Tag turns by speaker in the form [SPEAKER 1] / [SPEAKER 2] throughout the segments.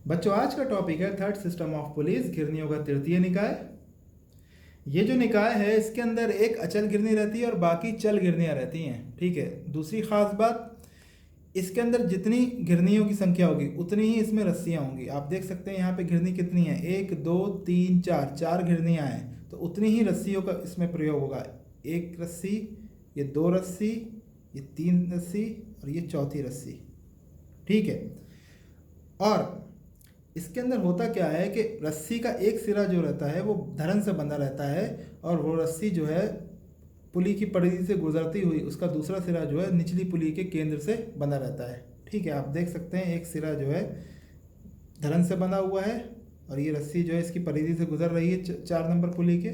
[SPEAKER 1] बच्चों आज का टॉपिक है थर्ड सिस्टम ऑफ पुलिस, घिरनियों का तृतीय निकाय। ये जो निकाय है इसके अंदर एक अचल घिरनी रहती है और बाकी चल घिरनियाँ रहती हैं। ठीक है, दूसरी खास बात, इसके अंदर जितनी घिरनियों की संख्या होगी उतनी ही इसमें रस्सियाँ होंगी। आप देख सकते हैं यहाँ पे घिरनी कितनी है, 1 2 3 4, 4 घिरनियाँ हैं, तो उतनी ही रस्सियों का इसमें प्रयोग होगा। एक रस्सी, ये 2 रस्सी, ये 3 रस्सी और ये चौथी रस्सी। ठीक है, और इसके अंदर होता क्या है कि रस्सी का एक सिरा जो रहता है वो धरन से बंधा रहता है और वो रस्सी जो है पुली की परिधि से गुजरती हुई उसका दूसरा सिरा जो है निचली पुली के केंद्र से बंधा रहता है। ठीक है, आप देख सकते हैं एक सिरा जो है धरन से बंधा हुआ है और ये रस्सी जो है इसकी परिधि से गुजर रही है 4 नंबर पुली के,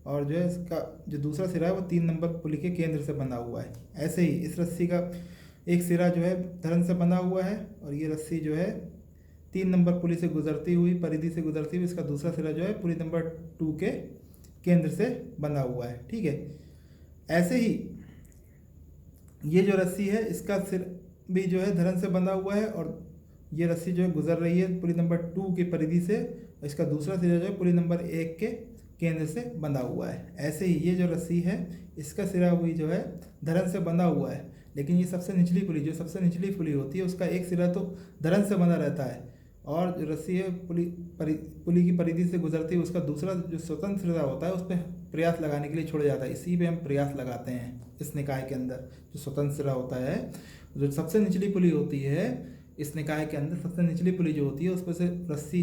[SPEAKER 1] और जो है इसका जो दूसरा सिरा है वो 3 नंबर पुली के केंद्र से बंधा हुआ है। ऐसे ही इस रस्सी का एक सिरा जो है धरन से बंधा हुआ है और ये रस्सी जो है 3 नंबर पुली से गुजरती हुई, परिधि से गुजरती हुई, इसका दूसरा सिरा जो है पुली नंबर 2 के केंद्र से बंधा हुआ है। ठीक है, ऐसे ही ये जो रस्सी है इसका सिर भी जो है धरन से बंधा हुआ है और ये रस्सी जो है गुजर रही है पुली नंबर 2 की परिधि से, इसका दूसरा सिरा जो है पुली नंबर 1 के केंद्र से बंधा हुआ है। ऐसे ही ये जो रस्सी है इसका सिरा भी जो है धरन से बंधा हुआ है, लेकिन ये सबसे निचली पुली, जो सबसे निचली पुली होती है उसका एक सिरा तो धरन से बंधा रहता है और जो रस्सी है पुली की परिधि से गुजरती है उसका दूसरा जो स्वतंत्र सिरा होता है उस पर प्रयास लगाने के लिए छोड़ जाता है। इसी पे हम प्रयास लगाते हैं इस निकाय के अंदर। जो स्वतंत्र सिरा होता है, जो सबसे निचली पुली होती है इस निकाय के अंदर, सबसे निचली पुली जो होती है उस पर से रस्सी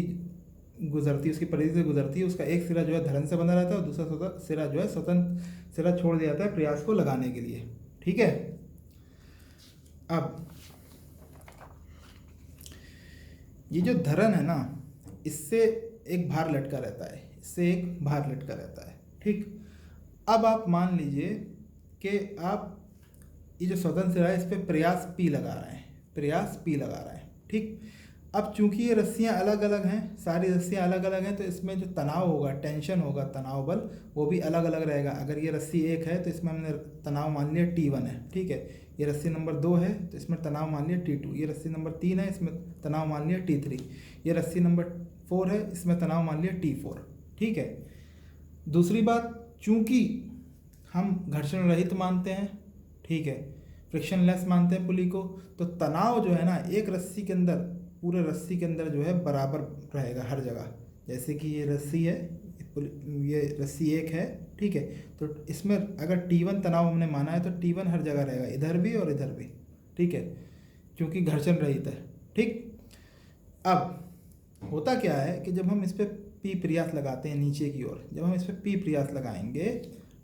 [SPEAKER 1] गुजरती है, उसकी परिधि से गुजरती है, उसका एक सिरा जो है धरन से बंधा रहता है और दूसरा सिरा जो है स्वतंत्र सिरा छोड़ दिया जाता है प्रयास को लगाने के लिए। ठीक है, अब ये जो धरन है ना, इससे एक भार लटका रहता है, इससे एक भार लटका रहता है। ठीक, अब आप मान लीजिए कि आप ये जो स्वतंत्र सिरा है इस पर प्रयास P लगा रहे हैं, प्रयास P लगा रहे हैं। ठीक, अब चूंकि ये रस्सियाँ अलग अलग हैं, सारी रस्सियाँ अलग अलग हैं, तो इसमें जो तनाव होगा, टेंशन होगा, तनाव बल, वो भी अलग अलग रहेगा। अगर ये रस्सी 1 है तो इसमें हमने तनाव मान लिया T1 है। ठीक है, ये रस्सी नंबर 2 है तो इसमें तनाव मान लिया T2, ये रस्सी नंबर 3 है इसमें तनाव मान लिया T3, ये रस्सी नंबर 4 है इसमें तनाव मान लिया T4। ठीक है, दूसरी बात, चूंकि हम घर्षण रहित मानते हैं, ठीक है, फ्रिक्शनलेस मानते हैं पुली को, तो तनाव जो है ना एक रस्सी के अंदर, पूरे रस्सी के अंदर जो है बराबर रहेगा हर जगह। जैसे कि ये रस्सी है, ये रस्सी 1 है, ठीक है, तो इसमें अगर T1 तनाव हमने माना है तो T1 हर जगह रहेगा, इधर भी और इधर भी। ठीक है, क्योंकि घर्षण रहित है। ठीक, अब होता क्या है कि जब हम इस पर P प्रयास लगाते हैं नीचे की ओर, जब हम इस पर P प्रयास लगाएंगे,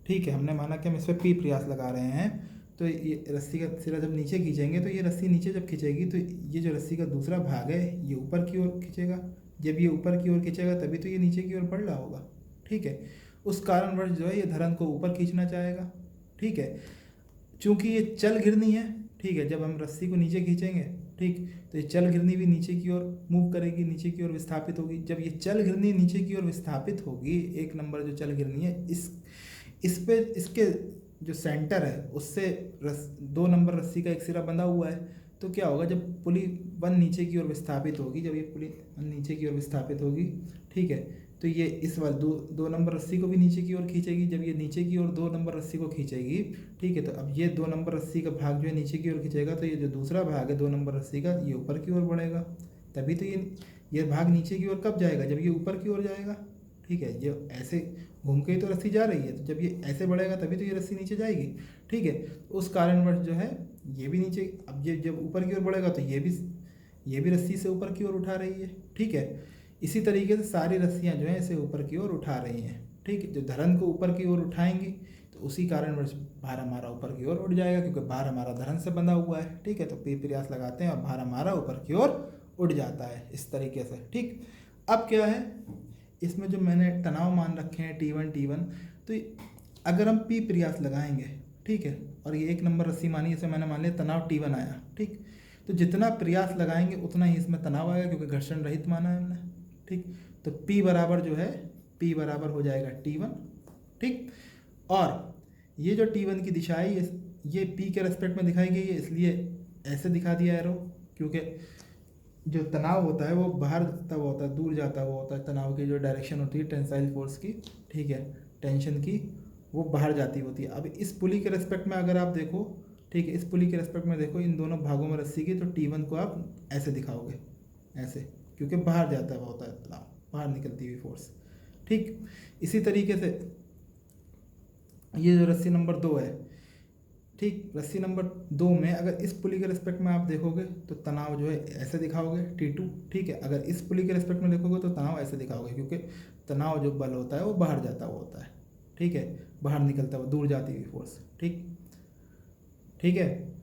[SPEAKER 1] ठीक है, हमने माना कि हम इस पर P प्रयास लगा रहे हैं, तो ये रस्सी का सिरा जब नीचे खींचेंगे तो ये रस्सी नीचे जब खींचेगी तो ये जो रस्सी का दूसरा भाग है ये ऊपर की ओर खींचेगा। जब ये ऊपर की ओर खींचेगा तभी तो ये नीचे की ओर बढ़ रहा होगा। ठीक है, उस कारणवश जो है ये धरन को ऊपर खींचना चाहेगा। ठीक है, चूँकि ये चल घिरनी है, ठीक है, जब हम रस्सी को नीचे खींचेंगे, ठीक, तो ये चल घिरनी भी नीचे की ओर मूव करेगी, नीचे की ओर विस्थापित होगी। जब ये चल घिरनी नीचे की ओर विस्थापित होगी, 1 नंबर जो चल घिरनी है, इस पे इसके जो सेंटर है उससे 2 नंबर रस्सी का एक सिरा बंधा हुआ है, तो क्या होगा, जब पुली 1 नीचे की ओर विस्थापित होगी, जब ये पुली 1 नीचे की ओर विस्थापित होगी, ठीक है, तो ये इस वाले 2 नंबर रस्सी को भी नीचे की ओर खींचेगी। जब ये नीचे की ओर 2 नंबर रस्सी को खींचेगी, ठीक है, तो अब ये 2 नंबर रस्सी का भाग जो है नीचे की ओर खींचेगा, तो ये जो दूसरा भाग है 2 नंबर रस्सी का, ये ऊपर की ओर बढ़ेगा। तभी तो ये भाग नीचे की ओर कब जाएगा, जब ये ऊपर की ओर जाएगा। ठीक है, ये ऐसे घूम के ही तो रस्सी जा रही है, तो जब ये ऐसे बढ़ेगा तभी तो ये रस्सी नीचे जाएगी। ठीक है, उस कारणवश जो है ये भी नीचे, अब ये जब ऊपर की ओर बढ़ेगा तो ये भी रस्सी से ऊपर की ओर उठा रही है। ठीक है, इसी तरीके से सारी रस्सियाँ जो हैं इसे ऊपर की ओर उठा रही हैं। ठीक है, जो धरन को ऊपर की ओर उठाएंगी तो उसी कारणवश भार हमारा ऊपर की ओर उठ जाएगा, क्योंकि भार हमारा धरन से बंधा हुआ है। ठीक है, तो P प्रयास लगाते हैं और भार हमारा ऊपर की ओर उठ जाता है इस तरीके से। ठीक, अब क्या है, इसमें जो मैंने तनाव मान रखे हैं T1, तो अगर हम P प्रयास लगाएंगे, ठीक है, और ये 1 नंबर रस्सी मानी, इसे मैंने मान लिया तनाव T1 आया। ठीक, तो जितना प्रयास लगाएंगे उतना ही इसमें तनाव आएगा, क्योंकि घर्षण रहित माना है हमने। ठीक, तो P बराबर जो है, P बराबर हो जाएगा T1। ठीक, और ये जो T1 की दिशा है ये P के रेस्पेक्ट में दिखाई गई है, इसलिए ऐसे दिखा दिया एरो, क्योंकि जो तनाव होता है वो बाहर तब होता है, दूर जाता हुआ होता है। तनाव की जो डायरेक्शन होती है टेंसाइल फोर्स की, ठीक है, टेंशन की, वो बाहर जाती होती है। अब इस पुली के रेस्पेक्ट में अगर आप देखो, ठीक है, इस पुली के रेस्पेक्ट में देखो इन दोनों भागों में रस्सी की, तो T1 को आप ऐसे दिखाओगे, ऐसे, क्योंकि बाहर जाता हुआ होता है तनाव, बाहर निकलती हुई फोर्स। ठीक, इसी तरीके से ये जो रस्सी नंबर 2 है, ठीक, रस्सी नंबर 2 में अगर इस पुली के रिस्पेक्ट में आप देखोगे तो तनाव जो है ऐसे दिखाओगे T2, ठीक है। अगर इस पुली के रिस्पेक्ट में देखोगे तो तनाव ऐसे दिखाओगे, क्योंकि तनाव जो बल होता है वो बाहर जाता हुआ होता है, ठीक है, बाहर निकलता हुआ, दूर जाती हुई फोर्स। ठीक, ठीक है।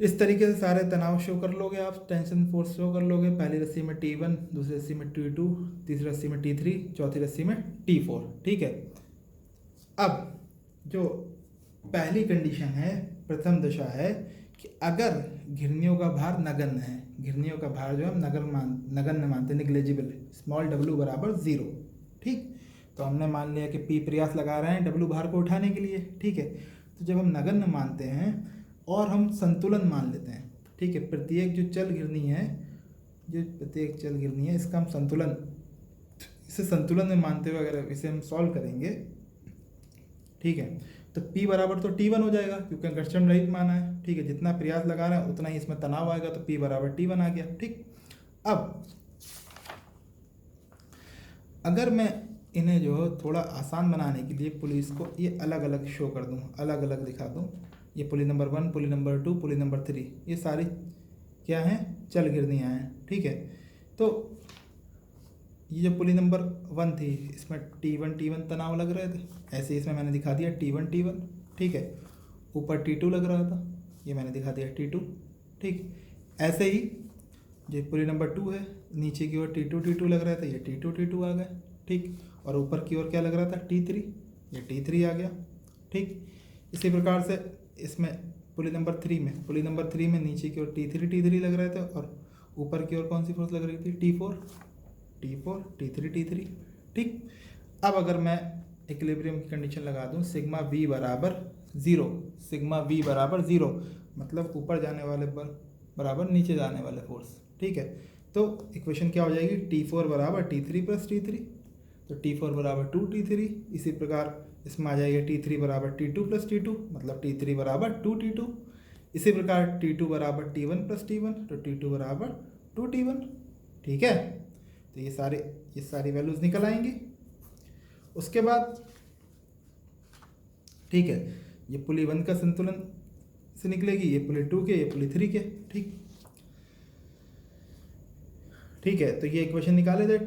[SPEAKER 1] इस तरीके से सारे तनाव शो कर लोगे आप, टेंशन फोर्स शो कर लोगे। पहली रस्सी में T1, दूसरी रस्सी में T2, तीसरी रस्सी में T3, चौथी रस्सी में T4, ठीक है। अब जो पहली कंडीशन है, प्रथम दशा है कि अगर घिरनियों का भार नगण्य है, घिरनियों का भार जो हम नगण्य मानते, निग्लेजिबल, स्मॉल w बराबर 0, ठीक। तो हमने मान लिया कि P प्रयास लगा रहे हैं W भार को उठाने के लिए, ठीक है। तो जब हम नगण्य मानते हैं और हम संतुलन मान लेते हैं, ठीक है, प्रत्येक जो चल घिरनी है, जो प्रत्येक चल घिरनी है इसका हम संतुलन, इसे संतुलन में मानते हुए अगर इसे हम सॉल्व करेंगे, ठीक है, तो P बराबर तो T1 हो जाएगा, क्योंकि घर्षण रहित माना है, ठीक है। जितना प्रयास लगा रहे हैं उतना ही इसमें तनाव आएगा, तो P बराबर T1 आ गया, ठीक। अब अगर मैं इन्हें जो थोड़ा आसान बनाने के लिए पुलिस को ये अलग अलग शो कर दूं, अलग अलग दिखा दूं, ये पुली नंबर 1, पुली नंबर 2, पुली नंबर 3, ये सारी क्या हैं, चल घिरनियाँ हैं, ठीक है। तो ये जो पुली नंबर 1 थी, इसमें T1 तनाव लग रहे थे, ऐसे इसमें मैंने दिखा दिया T1, ठीक है। ऊपर T2 लग रहा था, ये मैंने दिखा दिया T2, ठीक। ऐसे ही जो पुली नंबर 2 है, नीचे की ओर T2 लग रहा था, ये T2 आ गए, ठीक। और ऊपर की ओर क्या लग रहा था, T3, ये T3 आ गया, ठीक। इसी प्रकार से इसमें पुली नंबर 3 में नीचे की ओर T3 लग रहे थे, और ऊपर की ओर कौन सी फोर्स लग रही थी, T4, T3, ठीक। अब अगर मैं इक्विलिब्रियम की कंडीशन लगा दूं, सिग्मा V बराबर 0, मतलब ऊपर जाने वाले बल बराबर नीचे जाने वाले फोर्स, ठीक है। तो इक्वेशन क्या हो जाएगी, T4 बराबर T3 प्लस T3, तो T4 बराबर 2T3। इसी प्रकार इसमें आ जाएगा T3 बराबर T2 प्लस T2, मतलब T3 बराबर 2T2। इसी प्रकार T2 बराबर T1 प्लस T1, तो T2 बराबर 2T1, ठीक है। तो ये सारी वैल्यूज निकल आएंगी। उसके बाद, ठीक है, ये पुली 1 का संतुलन से निकलेगी, ये पुली 2 के, ये पुली 3 के, ठीक, ठीक है। तो ये इक्वेशन निकाले थे,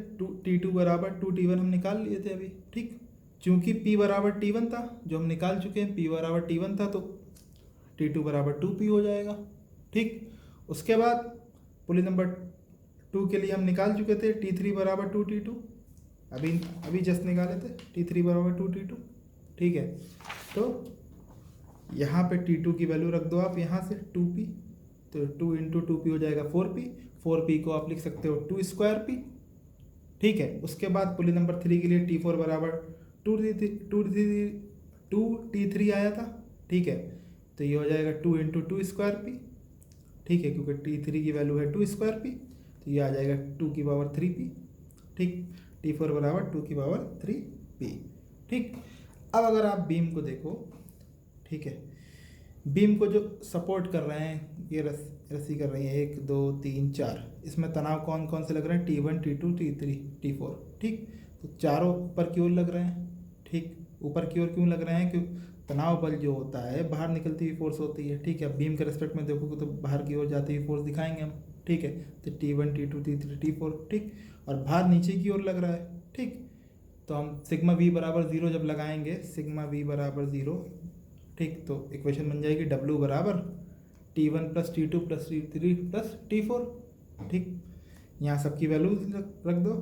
[SPEAKER 1] T2 बराबर 2T1 हम निकाल लिए थे अभी, ठीक। चूंकि P बराबर T1 था, जो हम निकाल चुके हैं, P बराबर T1 था, तो T2 बराबर 2P हो जाएगा, ठीक। उसके बाद पुली नंबर 2 के लिए हम निकाल चुके थे T3 बराबर 2T2, अभी जस्ट निकाले थे T3 बराबर 2T2, ठीक है। तो यहाँ पे T2 की वैल्यू रख दो आप, यहाँ से 2P, तो 2 इंटू 2P हो जाएगा 4P को आप लिख सकते हो 2 P, ठीक है। उसके बाद पुली नंबर 3 के लिए T4 बराबर 2T3 आया था, ठीक है। तो ये हो जाएगा 2 इंटू 2 P, ठीक है, क्योंकि T3 की वैल्यू है 2 P, तो ये आ जाएगा 2 की पावर 3P, ठीक। T4 बराबर 2 की पावर 3P, ठीक। अब अगर आप बीम को देखो, ठीक है, बीम को जो सपोर्ट कर रहे हैं, ये रस्सी कर रही है 1 2 3 4, इसमें तनाव कौन कौन से लग रहे हैं, T1 T2 T3 T4, ठीक। तो चारों ऊपर की ओर लग रहे हैं, ठीक। ऊपर की ओर क्यों लग रहे हैं, क्यों, तनाव बल जो होता है बाहर निकलती हुई फोर्स होती है, ठीक है। बीम के रेस्पेक्ट में देखोगे तो बाहर की ओर जाती हुई फोर्स दिखाएंगे हम, ठीक है। तो T1 T2 T3 T4, ठीक। और भार नीचे की ओर लग रहा है, ठीक। तो हम सिग्मा V बराबर 0 जब लगाएंगे, सिग्मा V बराबर 0, ठीक, तो इक्वेशन बन जाएगी W बराबर T1 plus T2 plus T3 plus T4, ठीक। यहाँ सबकी वैल्यू रख दो,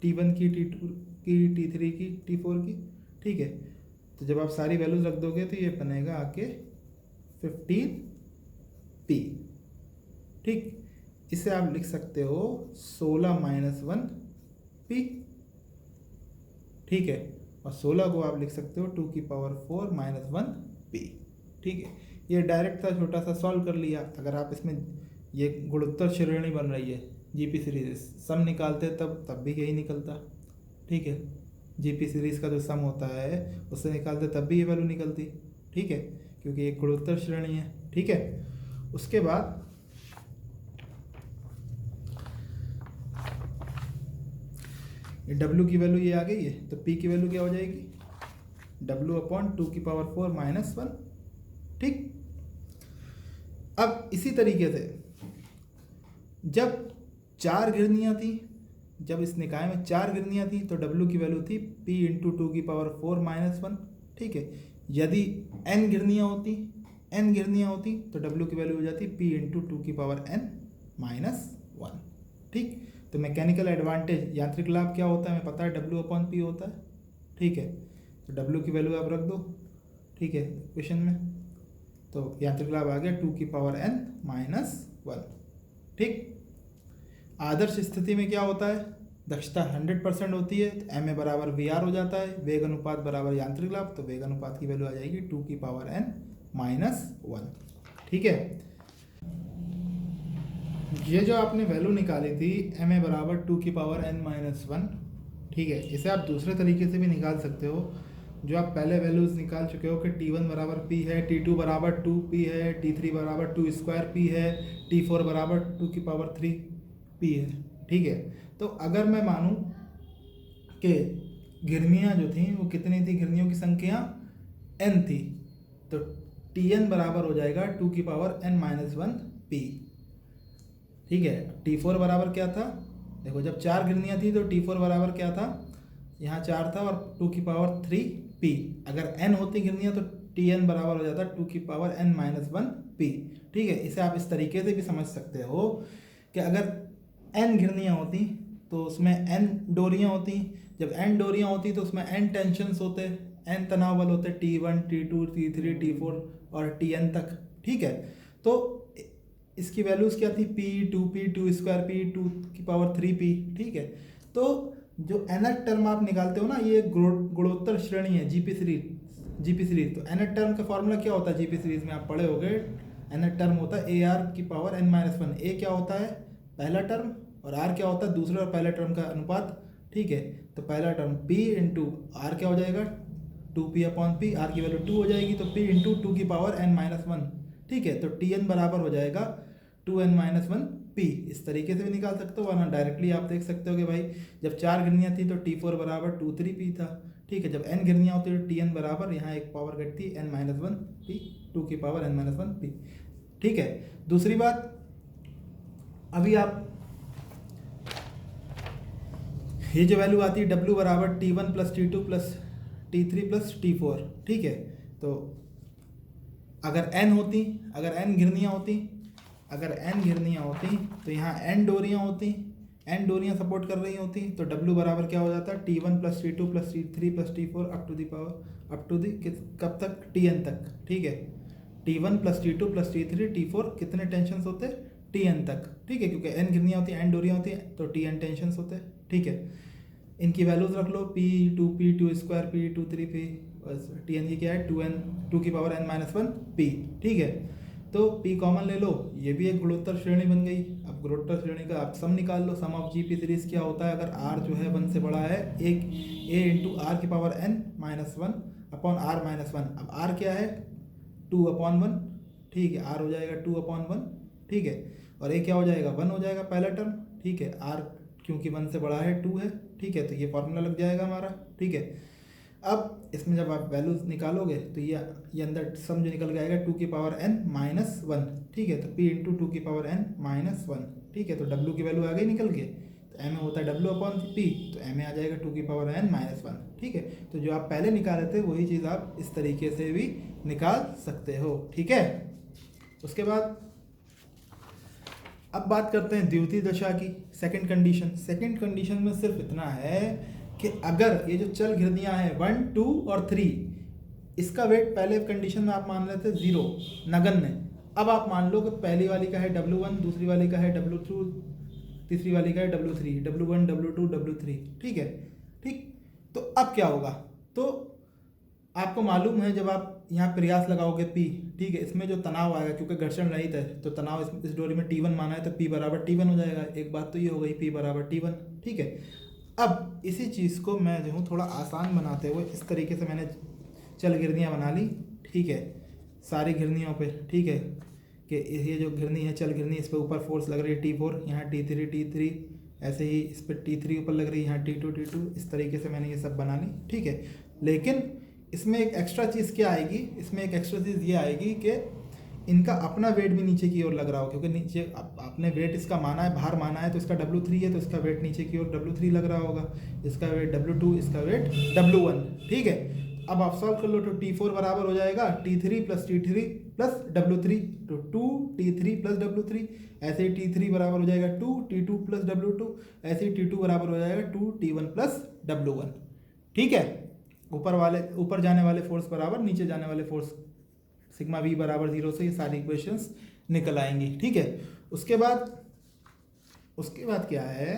[SPEAKER 1] T1 की, T2 की, T3 की, T4 की, ठीक है। तो जब आप सारी वैल्यूज रख दोगे तो ये बनेगा आके 15P, ठीक। इसे आप लिख सकते हो 16 माइनस 1P, ठीक है। और 16 को आप लिख सकते हो 2 की पावर 4 माइनस 1P, ठीक है। ये डायरेक्ट था, छोटा सा सॉल्व कर लिया। अगर आप इसमें, ये गुणोत्तर श्रेणी बन रही है, जीपी सीरीज सम निकालते तब भी यही निकलता, ठीक है। जीपी सीरीज का जो सम होता है उससे निकालते तब भी ये वैल्यू निकलती, ठीक है, क्योंकि एक गुणोत्तर श्रेणी है, ठीक है। उसके बाद W की वैल्यू ये आ गई है, तो P की वैल्यू क्या हो जाएगी, W/2⁴ -1, ठीक। अब इसी तरीके से जब 4 गिरनियाँ थी, जब इस निकाय में 4 गिरनियाँ थी तो W की वैल्यू थी P × 2⁴ -1, ठीक है। यदि n गिरनियाँ होती तो W की वैल्यू हो जाती P × 2⁻n - 1, ठीक। तो मैकेनिकल एडवांटेज यात्रिक लाभ क्या होता है हमें पता है, W/P होता है, ठीक है। तो W की वैल्यू आप रख दो, ठीक है, क्वेश्चन में। तो यांत्रिक लाभ आ गया 2⁻n - 1, ठीक। आदर्श स्थिति में क्या होता है, दक्षता 100% होती है, तो ma बराबर VR हो जाता है, वेग अनुपात बराबर यांत्रिक लाभ, तो वेग अनुपात की वैल्यू आ जाएगी 2⁻n - 1, ठीक है। ये जो आपने वैल्यू निकाली थी ma बराबर 2⁻n - 1, ठीक है, इसे आप दूसरे तरीके से भी निकाल सकते हो, जो आप पहले वैल्यूज निकाल चुके हो कि T1 बराबर P है, T2 बराबर 2P है, T3 बराबर 2² P है, T4 बराबर 2⁻3P है, ठीक है। तो अगर मैं मानूं कि गिरनियाँ जो थी वो कितनी थी, गिरनियों की संख्या n थी, तो Tn बराबर हो जाएगा 2⁻n - 1P, ठीक है। T4 बराबर क्या था, देखो जब 4 गिरनियाँ थी तो T4 बराबर क्या था, यहाँ 4 था और 2⁻3P, अगर n होती गिरनियाँ तो Tn बराबर हो जाता 2⁻n - 1P, ठीक है। इसे आप इस तरीके से भी समझ सकते हो कि अगर n गिरनियाँ होती तो उसमें n डोरियाँ होती, जब n डोरियाँ होती तो उसमें n टेंशन्स होते, n तनाव बल होते, T1 T2 T3 T4 और Tn तक, ठीक है। तो इसकी वैल्यूज़ क्या थी, P 2P 2² P 2⁻3P, ठीक है। तो जो nth टर्म आप निकालते हो ना, ये गुणोत्तर श्रेणी है जीपी सीरीज। तो nth टर्म का फॉर्मूला क्या होता है जीपी सीरीज में, आप पढ़े होगे, nth टर्म होता है AR⁻n - 1। A क्या होता है, पहला टर्म, और R क्या होता है, दूसरे और पहले टर्म का अनुपात, ठीक है। तो पहला टर्म P × R क्या हो जाएगा, 2P/P, R की वैल्यू 2 हो जाएगी, तो P × 2⁻n - 1, ठीक है। तो Tn बराबर हो जाएगा 2n - 1P। इस तरीके से भी निकाल सकते हो, वरना डायरेक्टली आप देख सकते हो कि भाई जब 4 गिरनियाँ थी तो T4 बराबर 2�3P था, ठीक है। जब n गिरनियाँ होती तो Tn बराबर, यहाँ एक पावर घटती n - 1P, 2⁻n - 1P, ठीक है। दूसरी बात, अभी आप ये जो वैल्यू आती है W बराबर T1 + T2 + T3 + T4, ठीक है। तो अगर n गिरनियाँ होती तो यहाँ n डोरियाँ सपोर्ट कर रही होती, तो W बराबर क्या हो जाता है, T1 + T2 + T3 + T4 up to the कब तक, Tn तक, ठीक है। T1 + T2 + T3 T4 कितने टेंशन्स होते, Tn तक, ठीक है, क्योंकि n गिरनियाँ होती हैं, n डोरियाँ होती हैं, तो Tn टेंशन्स होते हैं, ठीक है। इनकी वैल्यूज रख लो, P 2P 2² P 2�3P, बस Tn की क्या है 2n - 1P, ठीक है। तो P कॉमन ले लो, ये भी एक गुणोत्तर श्रेणी बन गई। अब गुणोत्तर श्रेणी का आप सम निकाल लो, सम ऑफ जीपी सीरीज क्या होता है, अगर R जो है 1 से बड़ा है, एक A × R⁻n - 1/R - 1। अब R क्या है 2/1, ठीक है, R हो जाएगा 2/1, ठीक है, और A क्या हो जाएगा 1 हो जाएगा पहला टर्म, ठीक है। R क्योंकि 1 से बड़ा है 2 है, ठीक है, तो ये फॉर्मूला लग जाएगा हमारा, ठीक है। अब इसमें जब आप वैल्यूज निकालोगे तो ये अंदर सम जो निकल के आएगा 2⁻n - 1, ठीक है। तो P × 2⁻n - 1, ठीक है। तो W की वैल्यू आ गई निकल के, तो M होता है W/P, तो M आ जाएगा 2⁻n - 1, ठीक है। तो जो आप पहले निकाले थे वही चीज़ आप इस तरीके से भी निकाल सकते हो, ठीक है। उसके बाद अब बात करते हैं द्वितीय दशा की, सेकंड कंडीशन में सिर्फ इतना है कि अगर ये जो चल गिरनियाँ हैं 1 2 और 3, इसका वेट पहले कंडीशन में आप मान रहे थे 0 नगण्य, अब आप मान लो कि पहली वाली का है W1, दूसरी वाली का है W2, तीसरी वाली का है W3, W1 W2 W3, ठीक है, ठीक। तो अब क्या होगा, तो आपको मालूम है जब आप यहाँ प्रयास लगाओगे P, ठीक है, इसमें जो तनाव आएगा क्योंकि घर्षण रहित है तो तनाव इस डोरी में T1 माना है तो P बराबर T1 हो जाएगा। एक बात तो ये हो गई P बराबर T1, ठीक है। अब इसी चीज़ को मैं जो हूँ थोड़ा आसान बनाते हुए इस तरीके से मैंने चल घिरनियाँ बना ली, ठीक है, सारी घिरनियों पे, ठीक है, कि ये जो घिरनी है चल घिरनी, इस पर ऊपर फोर्स लग रही है T4, यहाँ T3, ऐसे ही इस पर T3 ऊपर लग रही है, यहाँ T2, इस तरीके से मैंने ये सब बना ली, ठीक है। लेकिन इसमें एक एक्स्ट्रा चीज़ क्या आएगी, इसमें एक एक्स्ट्रा चीज़ ये आएगी कि इनका अपना वेट भी नीचे की ओर लग रहा हो, क्योंकि नीचे आपने वेट इसका माना है, भार माना है, तो इसका W3 है तो इसका वेट नीचे की ओर W3 लग रहा होगा, इसका वेट W2, इसका वेट W1, ठीक है। अब आप सॉल्व कर लो तो T4 बराबर हो जाएगा T3 plus T3 plus W3, तो 2T3 प्लस W3, ऐसे ही T3 बराबर हो जाएगा 2T2 प्लस W2, ऐसे ही T2 बराबर हो जाएगा 2T1 प्लस W1, ठीक है। ऊपर जाने वाले फोर्स बराबर नीचे जाने वाले फोर्स, सिग्मा V बराबर 0 से ये सारी इक्वेशंस निकल आएंगी, ठीक है। उसके बाद क्या है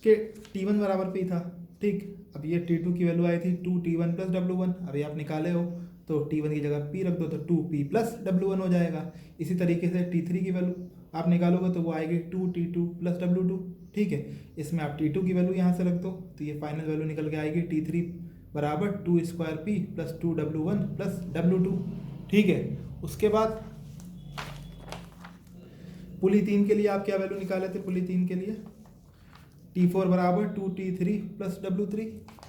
[SPEAKER 1] कि T1 बराबर P था, ठीक। अब ये T2 की वैल्यू आई थी 2T1 प्लस W1, अभी आप निकाले हो तो T1 की जगह P रख दो तो 2P प्लस W1 हो जाएगा। इसी तरीके से T3 की वैल्यू आप निकालोगे तो वो आएगी 2T2 प्लस W2, ठीक है। इसमें आप T2 की वैल्यू यहाँ से रख दो तो ये फाइनल वैल्यू निकल के आएगी T3 बराबर 2² P plus 2W1 plus W2, ठीक है। उसके बाद पुली 3 के लिए आप क्या वैल्यू निकाले थे, पुली 3 के लिए T4 बराबर 2T3 प्लस W3,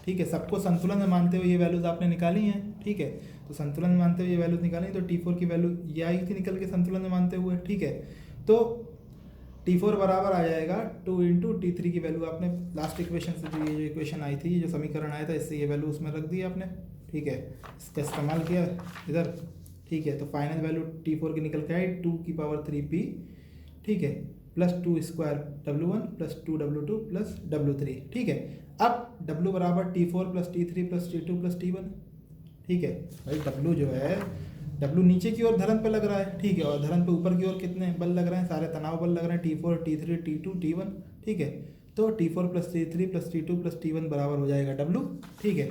[SPEAKER 1] ठीक है। सबको संतुलन में मानते हुए ये वैल्यूज आपने निकाली हैं, ठीक है। तो संतुलन में मानते हुए ये वैल्यूज निकाली तो T4 की वैल्यू ये आई थी निकल के संतुलन में मानते हुए, ठीक है। तो T4 बराबर आ जाएगा 2 इंटू T3 की वैल्यू आपने लास्ट इक्वेशन से जो ये जो इक्वेशन आई थी, जो समीकरण आया था, इससे ये वैल्यू उसमें रख दी आपने, ठीक है। इसका इस्तेमाल किया इधर, ठीक है। तो फाइनल वैल्यू T4 की निकल के आई 2⁻3P, ठीक है, plus 2² W1 plus 2W2 plus W3, ठीक है। अब W बराबर T4 plus T3 plus T2 plus T1, ठीक है। भाई W जो है, W नीचे की ओर धरन पे लग रहा है, ठीक है, और धरन पे ऊपर की ओर कितने बल लग रहे हैं, सारे तनाव बल लग रहे हैं, T4 T3 T2 T1, ठीक है। तो T4 plus T3 plus T2 plus T1 बराबर हो जाएगा W, ठीक है।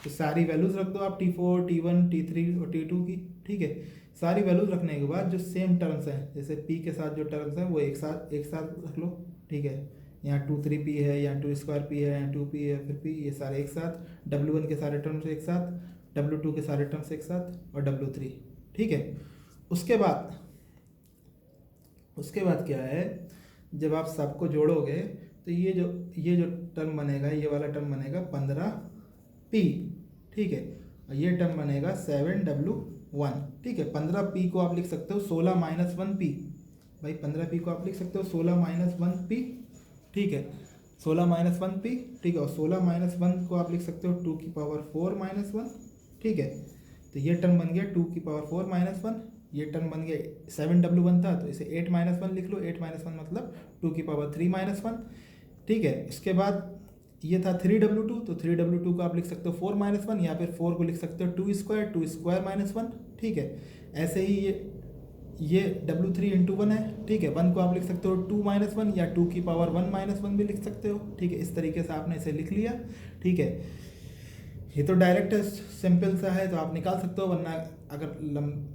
[SPEAKER 1] तो सारी वैल्यूज रख दो आप T4 T1 T3 और T2 की, ठीक है। सारी वैल्यूज रखने के बाद जो सेम टर्म्स हैं, जैसे P के साथ जो टर्म्स हैं वो एक साथ रख लो, ठीक है। यहाँ 2,3P है, यहाँ 2² P है, यहाँ 2P है, फिर P, ये सारे एक साथ, W1 के सारे टर्म्स एक साथ, W2 के सारे टर्म्स एक साथ और W3, ठीक है। उसके बाद क्या है, जब आप सबको जोड़ोगे तो ये जो टर्म बनेगा, ये वाला टर्म बनेगा 15P, ठीक है, और ये टर्म बनेगा 7W1, ठीक है। 15P को आप लिख सकते हो 16 माइनस 1P, भाई 15P को आप लिख सकते हो 16 माइनस 1P, ठीक है, 16 माइनस 1P, ठीक है। और 16 माइनस 1 को आप लिख सकते हो 2⁻4 माइनस 1, ठीक है। तो ये टर्म बन गया 2⁻4 माइनस 1, ये टर्म बन गया 7W1 था तो इसे 8 माइनस 1 लिख लो, 8 माइनस 1 मतलब 2⁻3 माइनस 1, ठीक है। इसके बाद ये था 3W2, तो 3W2 को आप लिख सकते हो 4 माइनस 1, या फिर 4 को लिख सकते हो 2² माइनस 1, ठीक है। ऐसे ही ये W3 इंटू 1 है, ठीक है। 1 को आप लिख सकते हो 2 माइनस 1 या 2⁻1 माइनस 1 भी लिख सकते हो, ठीक है। इस तरीके से आपने इसे लिख लिया, ठीक है। ये तो डायरेक्ट सिंपल सा है तो आप निकाल सकते हो, वरना अगर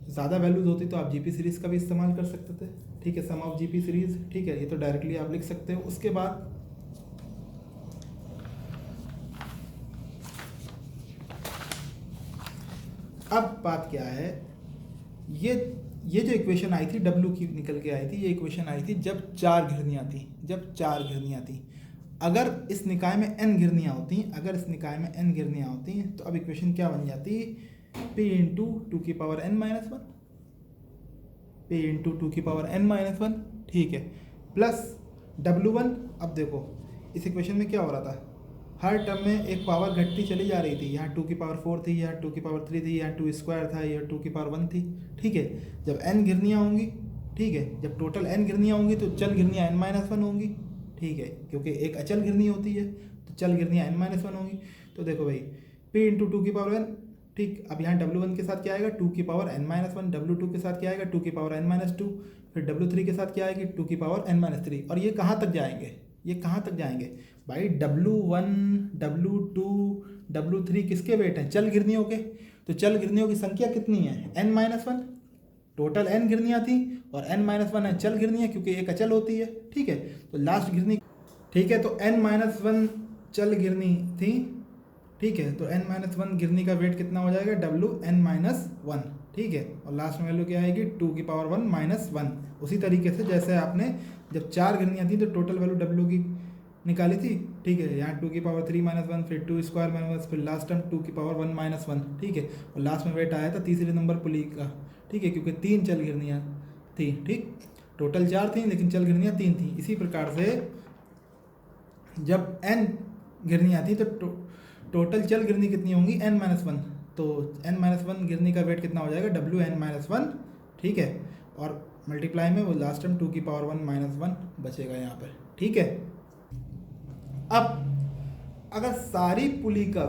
[SPEAKER 1] ज़्यादा वैल्यूज होती तो आप GP सीरीज़ का भी इस्तेमाल कर सकते थे, ठीक है, सम ऑफ GP सीरीज़, ठीक है। ये तो डायरेक्टली आप लिख सकते हो। उसके बाद अब बात क्या है, ये जो इक्वेशन आई थी W की निकल के आई थी, ये इक्वेशन आई थी जब 4 घिरनियाँ थी। अगर इस निकाय में n घिरनियाँ होती, तो अब इक्वेशन क्या बन जाती, P into 2n minus 1, P into 2n minus 1, ठीक है, प्लस W1। अब देखो इस इक्वेशन में क्या हो रहा था, हर टर्म में एक पावर घटती चली जा रही थी, यहाँ 2⁴ थी, यहाँ 2⁵ थी, यहाँ 2² था, यहाँ 2⁴ थी, ठीक है। जब n घिरनियाँ होंगी, ठीक है, जब टोटल n घिरनियाँ होंगी तो चल घिरनियाँ n-1 होंगी, ठीक है, क्योंकि एक अचल घिरनी होती है तो चल घिरनियाँ n-1 होंगी। तो देखो भाई P इंटू 2n, ठीक। अब यहाँ W1 के साथ क्या आएगा 2n-1, W2 के साथ क्या आएगा 2n-2, फिर W3 के साथ क्या आएगी 2n-3, और ये कहाँ तक जाएंगे, भाई W1 W2 W3 किसके वेट हैं, चल घिरनियों के, तो चल घिरनियों की संख्या कितनी है, n-1। टोटल n घिरनियाँ थी और n-1 है चल घिरनियाँ, क्योंकि एक अचल होती है, ठीक है। तो लास्ट घिरनी, ठीक है, तो n-1 चल घिरनी थी, ठीक है। तो n-1 घिरनी का वेट कितना हो जाएगा, Wn-1, ठीक है। और लास्ट में वैल्यू क्या आएगी, 2⁻1 - 1। उसी तरीके से जैसे आपने जब 4 घिरनियाँ थी तो टोटल वैल्यू W की निकाली थी, ठीक है। यहाँ 2⁻3 - 1, फिर 2² - 1, फिर लास्ट टाइम 2⁻1 - 1, ठीक है। और लास्ट में वेट आया था तीसरे नंबर पुली का, ठीक है, क्योंकि 3 चल घिरनियाँ थी, ठीक। टोटल 4 थी लेकिन चल घिरनियाँ 3 थी। इसी प्रकार से जब n घिरनियाँ थी तो टोटल चल घिरनी कितनी होंगी, n-1। तो n-1 घिरनी का वेट कितना हो जाएगा, Wn-1, ठीक है। और मल्टीप्लाई में वो लास्ट टाइम 2⁻1 - 1 बचेगा यहाँ पर, ठीक है। अब अगर सारी पुली का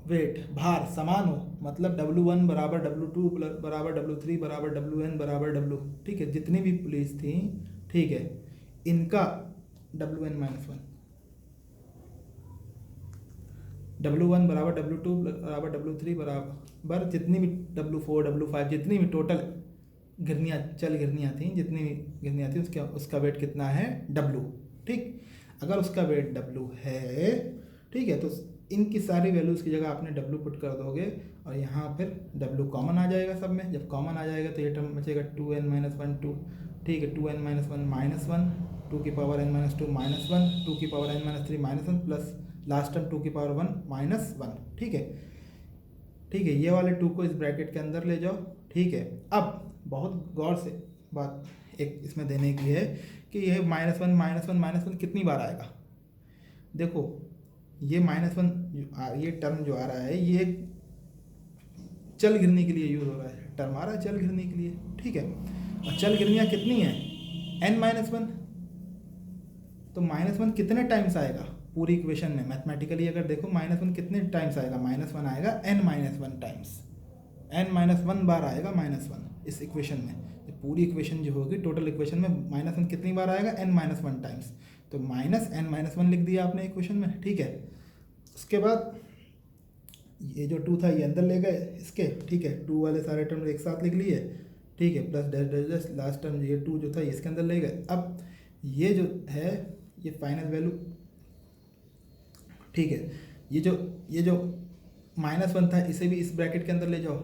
[SPEAKER 1] वेट भार समान हो, मतलब W1 बराबर W2 बराबर W3 बराबर WN बराबर W, ठीक है, जितनी भी पुलिस थी, ठीक है, इनका Wn-1, W1 बराबर W2 बराबर W3 बराबर जितनी भी W4 W5 जितनी भी टोटल घिरनियाँ चल घिरनियाँ थी, जितनी भी घिरनियाँ थी उसका वेट कितना है, W, ठीक। अगर उसका वेट W है, ठीक है, तो इनकी सारी वैल्यूज़ की जगह आपने W पुट कर दोगे और यहाँ फिर W कॉमन आ जाएगा सब में। जब कॉमन आ जाएगा तो ये टर्म बचेगा 2n-1 2, ठीक है, 2n-1 -1, 2⁻n-2 -1, 2⁻n-3 -1 plus last term 2⁻1 - 1, ठीक है, ठीक है। ये वाले 2 को इस ब्रैकेट के अंदर ले जाओ, ठीक है। अब बहुत गौर से बात एक इसमें देने की है कि यह -1 कितनी बार आएगा। देखो ये -1 ये टर्म जो आ रहा है ये चल घिरनी के लिए यूज़ हो रहा है, टर्म आ रहा है चल घिरनी के लिए, ठीक है। और चल घिरनियाँ कितनी हैं, n-1। तो -1 कितने टाइम्स आएगा पूरी इक्वेशन में, मैथमेटिकली अगर देखो -1 कितने टाइम्स आएगा, -1 आएगा n-1 टाइम्स, n-1 बार आएगा -1 इस इक्वेशन में। पूरी इक्वेशन जो होगी टोटल इक्वेशन में -1 कितनी बार आएगा, n-1 टाइम्स। तो -n-1 लिख दिया आपने इक्वेशन में, ठीक है। उसके बाद ये जो 2 था ये अंदर ले गए इसके, ठीक है, 2 वाले सारे टर्म एक साथ लिख लिए, ठीक है, plus dash dash dash last term ये 2 जो था इसके अंदर ले गए। अब ये जो है ये फाइनल वैल्यू, ठीक है, ये जो -1 था इसे भी इस ब्रैकेट के अंदर ले जाओ,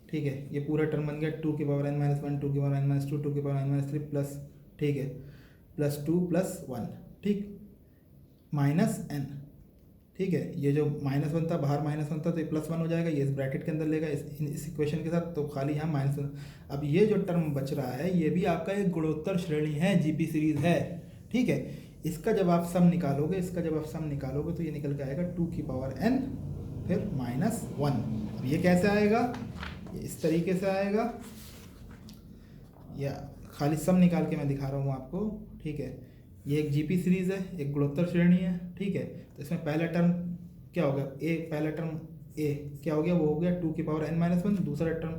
[SPEAKER 1] ठीक है। ये पूरा टर्म बन गया 2⁻n-1 2⁻n-2 2⁻n-3 प्लस, ठीक है, प्लस 2 प्लस 1, ठीक, -n, ठीक है। ये जो -1 था बाहर -1 था तो ये +1 हो जाएगा, ये इस ब्रैकेट के अंदर लेगा इस इक्वेशन के साथ, तो खाली यहाँ -1। अब ये जो टर्म बच रहा है ये भी आपका एक गुणोत्तर श्रेणी है, जीपी सीरीज है, ठीक है। इसका जब आप सम निकालोगे तो ये निकल के आएगा 2⁻n फिर -1। अब ये कैसे आएगा, ये इस तरीके से आएगा, या खाली सम निकाल के मैं दिखा रहा हूँ आपको, ठीक है। ये एक जीपी सीरीज़ है, एक गुणोत्तर श्रेणी है, ठीक है। तो इसमें पहला टर्म क्या हो गया, पहला टर्म a क्या हो गया, वो हो गया 2⁻n-1। दूसरा टर्म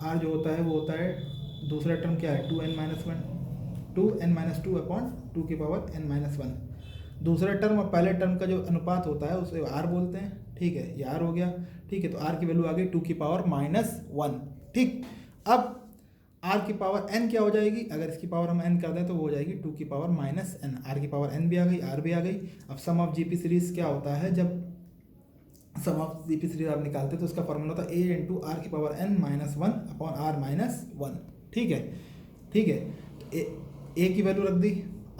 [SPEAKER 1] r जो होता है वो होता है, दूसरा टर्म क्या है 2n-2 अपॉन 2⁻n-1। दूसरा टर्म और पहले टर्म का जो अनुपात होता है उसे r बोलते हैं, ठीक है, ये r हो गया, ठीक है। तो r की वैल्यू आ गई 2⁻1, ठीक। अब r की पावर n क्या हो जाएगी, अगर इसकी पावर हम n कर दें तो वो हो जाएगी 2⁻n, r की पावर n भी आ गई, r भी आ गई। अब सम ऑफ जीपी सीरीज क्या होता है, जब सम ऑफ जीपी सीरीज आप निकालते तो उसका फॉर्मूला होता है a × r की पावर n-1 अपॉन r-1, ठीक है, ठीक है। तो a की वैल्यू रख दी,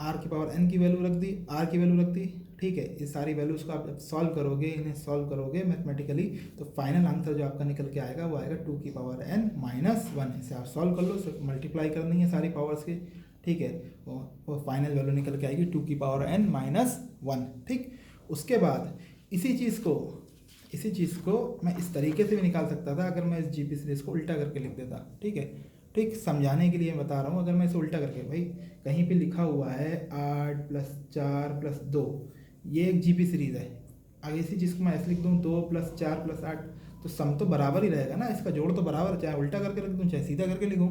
[SPEAKER 1] r की पावर n की वैल्यू रख दी, r की वैल्यू रख दी, ठीक है। ये सारी वैल्यूज़ को आप जब सॉल्व करोगे, इन्हें सॉल्व करोगे मैथमेटिकली, तो फाइनल आंसर जो आपका निकल के आएगा वो आएगा 2⁻n-1। इसे आप सॉल्व कर लो, सिर्फ मल्टीप्लाई करनी है सारी पावर्स की, ठीक है। वो फाइनल वैल्यू निकल के आएगी 2⁻n-1, ठीक। उसके बाद इसी चीज़ को मैं इस तरीके से भी निकाल सकता था, अगर मैं इस जीपी सीरीज़ को उल्टा करके लिख देता, ठीक है, ठीक। समझाने के लिए बता रहा हूँ, अगर मैं इसे उल्टा करके, भाई कहीं पे लिखा हुआ है 8 + 4 + 2, ये एक जीपी सीरीज़ है। अगर इसी चीज़ को मैं ऐसे लिख दूँ 2 + 4 + 8, तो सम तो बराबर ही रहेगा ना, इसका जोड़ तो बराबर, चाहे उल्टा करके लिख दूँ चाहे सीधा करके लिखूँ,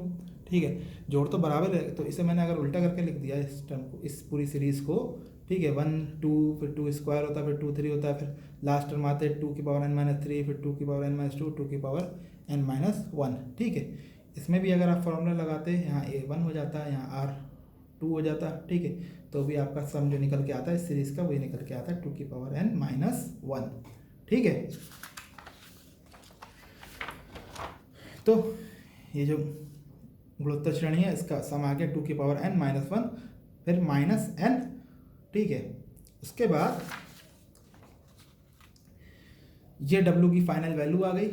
[SPEAKER 1] ठीक है, जोड़ तो बराबर रहेगा। तो इसे मैंने अगर उल्टा करके लिख दिया इस टर्म को, इस पूरी सीरीज़ को, ठीक है, 1 2 फिर 2 स्क्वायर होता है, फिर 2 3 होता है, फिर लास्ट टर्म आते हैं 2 की पावर n-3, फिर 2 की पावर n-2, 2 की पावर n-1। ठीक है, इसमें भी अगर आप फॉर्मूला लगाते हैं, यहाँ a1 हो जाता है, यहाँ r2 हो जाता है। ठीक है, तो भी आपका सम जो निकल के आता है इस सीरीज़ का वही निकल के आता है 2 की पावर n-1। ठीक है, तो ये जो गुणोत्तर श्रेणी है इसका सम आ गया 2 की पावर n-1 फिर -n। ठीक है, उसके बाद ये W की फाइनल वैल्यू आ गई।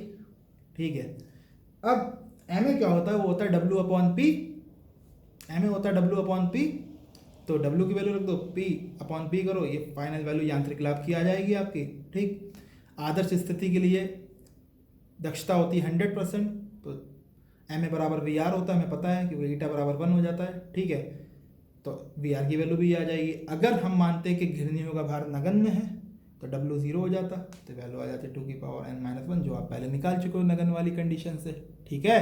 [SPEAKER 1] ठीक है, अब M क्या होता है, वो होता है W/P। M होता है W/P, तो W की वैल्यू रख दो, P/P करो, ये फाइनल वैल्यू यांत्रिक लाभ की आ जाएगी आपकी। ठीक, आदर्श स्थिति के लिए दक्षता होती है 100%, तो MA बराबर VR होता है, हमें पता है कि ईटा बराबर 1 हो जाता है। ठीक है, तो VR की वैल्यू भी आ जाएगी। अगर हम मानते हैं कि घिरनियों का भार नगण्य है तो W 0 हो जाता, तो वैल्यू आ जाती है 2 की पावर n-1, जो आप पहले निकाल चुके हो नगण्य वाली कंडीशन से। ठीक है,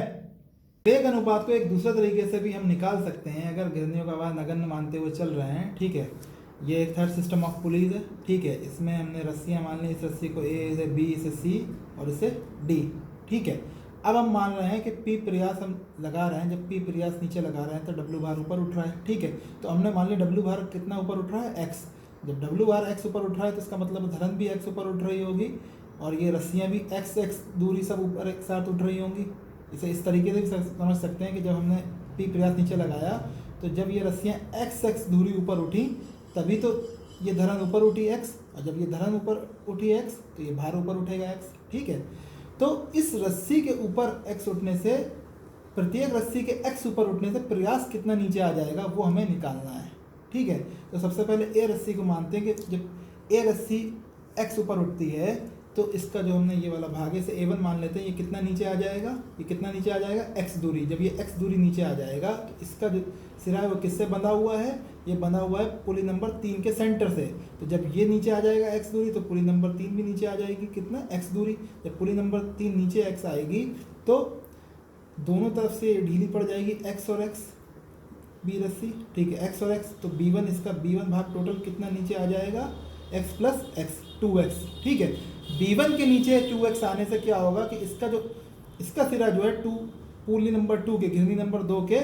[SPEAKER 1] वेग अनुपात को एक दूसरे तरीके से भी हम निकाल सकते हैं अगर घिरनियों का भार नगण्य मानते हुए चल रहे हैं। ठीक है, ये एक थर्ड सिस्टम ऑफ पुलीज है। ठीक है, इसमें हमने रस्सियाँ मान ली, इस रस्सी को A, इसे B, इसे C और इसे D। ठीक है, अब हम मान रहे हैं कि P प्रयास हम लगा रहे हैं, जब P प्रयास नीचे लगा रहे हैं तो W भार ऊपर उठ रहा है। ठीक है, तो हमने मान लिया W भार कितना ऊपर उठ रहा है, x। जब W भार x ऊपर उठ रहा है तो इसका मतलब धरन भी x ऊपर उठ रही होगी, और ये रस्सियाँ भी x दूरी सब ऊपर एक साथ उठ रही होंगी। इसे इस तरीके से भी समझ सकते हैं कि जब हमने P प्रयास नीचे लगाया तो जब ये रस्सियाँ x दूरी ऊपर उठी तभी तो ये धरन ऊपर उठी x, और जब ये धरन ऊपर उठी x तो ये भार ऊपर उठेगा x। ठीक है, तो इस रस्सी के ऊपर x उठने से, प्रत्येक रस्सी के x ऊपर उठने से प्रयास कितना नीचे आ जाएगा वो हमें निकालना है। ठीक है, तो सबसे पहले A रस्सी को मानते हैं कि जब A रस्सी x ऊपर उठती है तो इसका जो हमने ये वाला भाग है इसे A1 मान लेते हैं, ये कितना नीचे आ जाएगा, ये कितना नीचे आ जाएगा, x दूरी। जब ये x दूरी नीचे आ जाएगा तो इसका जो सिरा है वो किससे बंधा हुआ है, ये बंधा हुआ है पुली नंबर 3 के सेंटर से। तो जब ये नीचे आ जाएगा x दूरी तो पुली नंबर 3 भी नीचे आ जाएगी, कितना, x दूरी। जब पुली नंबर 3 नीचे x आएगी तो दोनों तरफ से ढीली पड़ जाएगी x और x, B रस्सी। ठीक है, x और x, तो B1, इसका B1 भाग टोटल कितना नीचे आ जाएगा, x प्लस x, 2x। ठीक है, B1 के नीचे 2x आने से क्या होगा कि इसका सिरा जो है पुली नंबर 2 के, घिरनी नंबर 2 के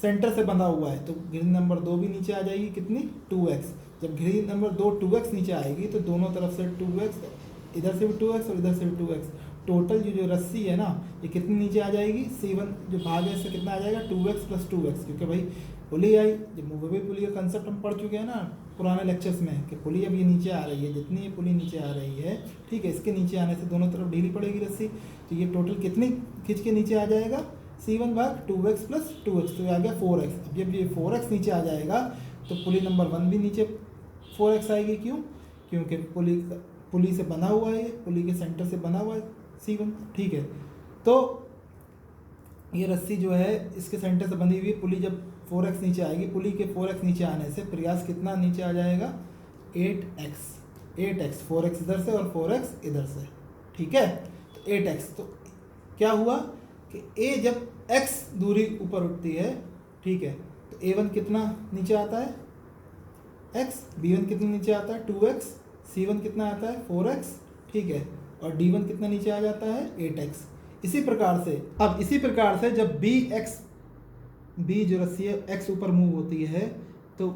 [SPEAKER 1] सेंटर से बंधा हुआ है, तो घिरनी नंबर 2 भी नीचे आ जाएगी, कितनी, 2x। जब घिरनी नंबर 2x नीचे आएगी तो दोनों तरफ से 2x, इधर से भी 2x और इधर से भी 2x, टोटल जो रस्सी है ना ये कितनी नीचे आ जाएगी, C1 जो भाग है इससे कितना आ जाएगा, 2x प्लस 2x। क्योंकि भाई पुली आई, जब मूवेबल पुली का कंसेप्ट हम पढ़ चुके हैं ना पुराने लेक्चर्स में, कि पुली अब ये नीचे आ रही है, जितनी ये पुली नीचे आ रही है, ठीक है, इसके नीचे आने से दोनों तरफ ढीली पड़ेगी रस्सी, तो ये टोटल कितनी खींच के नीचे आ जाएगा, C1 भाग 2x प्लस 2x, तो ये आ गया 4x। अब जब ये 4x नीचे आ जाएगा तो पुली नंबर 1 भी नीचे 4x आएगी, क्यों, क्योंकि पुली से बना हुआ है, पुली के सेंटर से बना हुआ है C1। ठीक है, तो ये रस्सी जो है इसके सेंटर से बंधी हुई, पुली जब 4x नीचे आएगी, पुली के 4x नीचे आने से प्रयास कितना नीचे आ जाएगा, 8x, 4x इधर से और 4x इधर से। ठीक है, तो 8x, तो क्या हुआ कि A जब x दूरी ऊपर उठती है, ठीक है, तो A1 कितना नीचे आता है, x, B1 कितना नीचे आता है, 2x, C1 कितना आता है, 4x। ठीक है, और D1 कितना नीचे आ जाता है, 8x। इसी प्रकार से जब B जो रस्सी है x ऊपर मूव होती है तो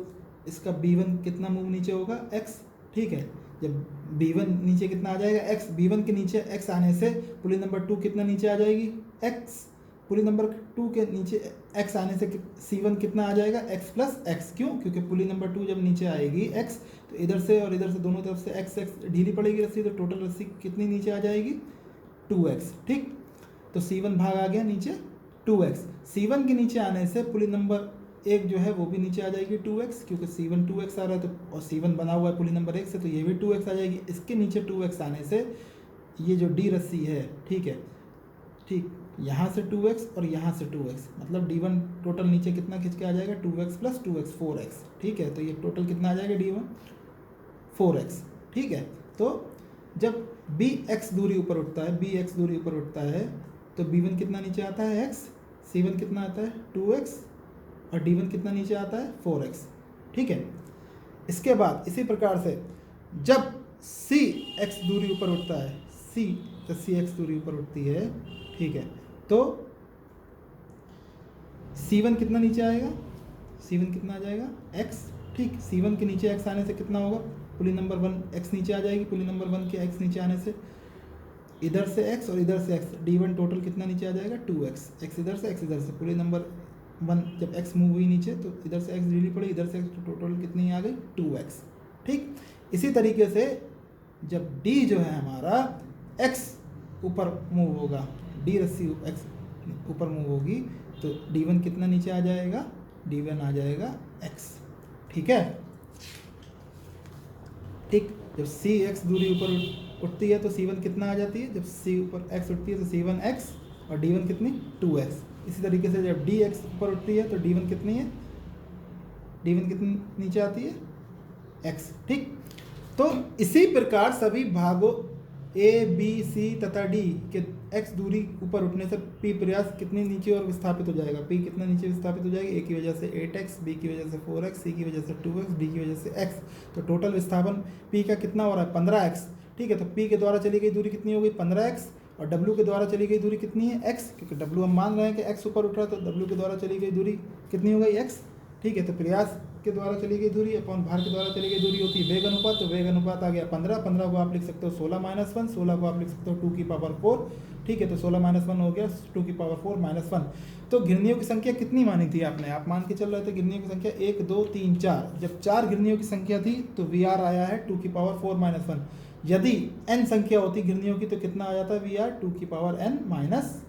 [SPEAKER 1] इसका B1 कितना मूव नीचे होगा, x। ठीक है, जब B1 नीचे कितना आ जाएगा, x, B1 के नीचे x आने से पुली नंबर 2 कितना नीचे आ जाएगी, x। पुली नंबर 2 के नीचे x आने से C1 कितना आ जाएगा, x प्लस x, क्यों, क्योंकि पुली नंबर 2 जब नीचे आएगी x तो इधर से और इधर से दोनों तरफ से x ढीली पड़ेगी रस्सी, तो टोटल रस्सी कितनी नीचे आ जाएगी, 2x। ठीक, तो C1 भाग आ गया नीचे 2x। C1 के नीचे आने से पुली नंबर 1 जो है वो भी नीचे आ जाएगी 2x, क्योंकि C1 2x आ रहा है, तो और C1 बना हुआ है पुली नंबर 1 से, तो ये भी 2x आ जाएगी। इसके नीचे 2x आने से ये जो D रस्सी है, ठीक है, ठीक, यहाँ से 2x और यहाँ से 2x, मतलब D1 टोटल नीचे कितना खींच के आ जाएगा, 2x प्लस 2x, 4x। ठीक है, तो ये टोटल कितना आ जाएगा, D1 4x। ठीक है, तो जब Bx दूरी ऊपर उठता है, Bx दूरी ऊपर उठता है तो B1 कितना नीचे आता है, x, C1 कितना आता है, 2x, और D1 कितना नीचे आता है, 4x। ठीक है, इसके बाद इसी प्रकार से जब सी एक्स दूरी ऊपर उठता है, जब सी एक्स दूरी ऊपर उठती है, ठीक है, तो C1 कितना नीचे आएगा, C1 कितना आ जाएगा x, ठीक। C1 के नीचे x आने से कितना होगा, पुली नंबर 1 x नीचे आ जाएगी, पुली नंबर 1 के x नीचे आने से इधर से x और इधर से x, D1 टोटल कितना नीचे आ जाएगा 2x, x इधर से x इधर से, पुली नंबर 1 जब x मूव हुई नीचे तो इधर से x डिलीट पड़ी, इधर से x, तो टोटल कितनी आ गई 2x, ठीक। इसी तरीके से जब D जो है हमारा x ऊपर मूव होगा, D रस्सी x ऊपर मूव होगी तो D1 कितना नीचे आ जाएगा, D1 आ जाएगा x, ठीक है, ठीक। जब सी एक्स दूरी ऊपर उठती है तो C1 कितना आ जाती है, जब C ऊपर x उठती है तो C1 x और D1 कितनी 2x। इसी तरीके से जब dx ऊपर उठती है तो D1 कितनी है, D1 कितनी नीचे आती है x, ठीक। तो इसी प्रकार सभी भागों A, B, C तथा D के x दूरी ऊपर उठने से P प्रयास कितने नीचे और विस्थापित हो जाएगा, P कितना नीचे विस्थापित हो जाएगा, A की वजह से 8x, B की वजह से 4x, C की वजह से 2x, D की वजह से x। तो टोटल विस्थापन P का कितना हो रहा है 15x, ठीक है। तो P के द्वारा चली गई दूरी कितनी हो गई 15x और W के द्वारा चली गई दूरी कितनी है x, क्योंकि W हम मान रहे हैं कि x ऊपर उठ रहा है तो W के द्वारा चली गई दूरी कितनी हो गई x, ठीक है। तो प्रयास के द्वारा चली गई दूरी अपॉन भार के द्वारा चली गई दूरी होती है वेग अनुपात, तो वेग अनुपात आ गया 15, 15 को आप लिख सकते हो 16 - 1, 16 को आप लिख सकते हो 2 की पावर 4, ठीक है। तो 16 - 1 हो गया 2 की पावर 4 - 1। तो घिरनियों की संख्या कितनी मानी थी आपने, आप मान के चल रहे थे घिरनियों की संख्या 1 2 3 4, जब 4 घिरनियों की संख्या थी तो VR आया है 2 की पावर 4 - 1। यदि n संख्या होती घिरनियों की तो कितना आ जाता है VR 2 की पावर n -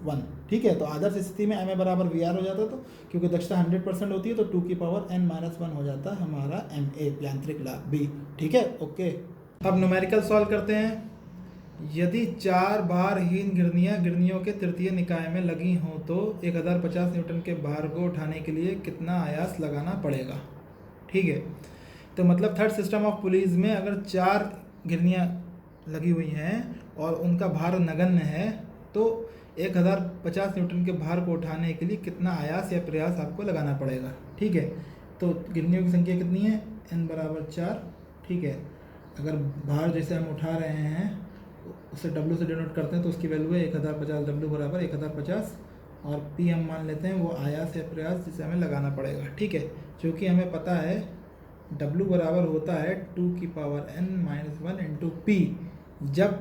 [SPEAKER 1] 1, ठीक है। तो आदर्श स्थिति में MA बराबर VR हो जाता, तो क्योंकि दक्षता 100% होती है तो 2 की पावर n - 1 हो जाता है हमारा MA यांत्रिक लाभ B, ठीक है, ओके। अब न्यूमेरिकल सॉल्व करते हैं। यदि 4 भारहीन घिरनियों के तृतीय निकाय में लगी हों तो 1050 न्यूटन के भार को उठाने के लिए कितना आयास लगाना पड़ेगा, ठीक है। तो मतलब थर्ड सिस्टम ऑफ पुलीज में अगर 4 घिरनियाँ लगी हुई हैं और उनका भार नगण्य है तो 1050 न्यूटन के भार को उठाने के लिए कितना आयास या प्रयास आपको लगाना पड़ेगा, ठीक है। तो घिरनियों की संख्या कितनी है n बराबर 4, ठीक है। अगर भार जैसे हम उठा रहे हैं उसे W से डिनोट करते हैं तो उसकी वैल्यू है 1050, W बराबर 1050 और P हम मान लेते हैं वो आयास या प्रयास जिसे हमें लगाना पड़ेगा, ठीक है। क्योंकि हमें पता है W बराबर होता है 2 की पावर n - 1 इंटू P। जब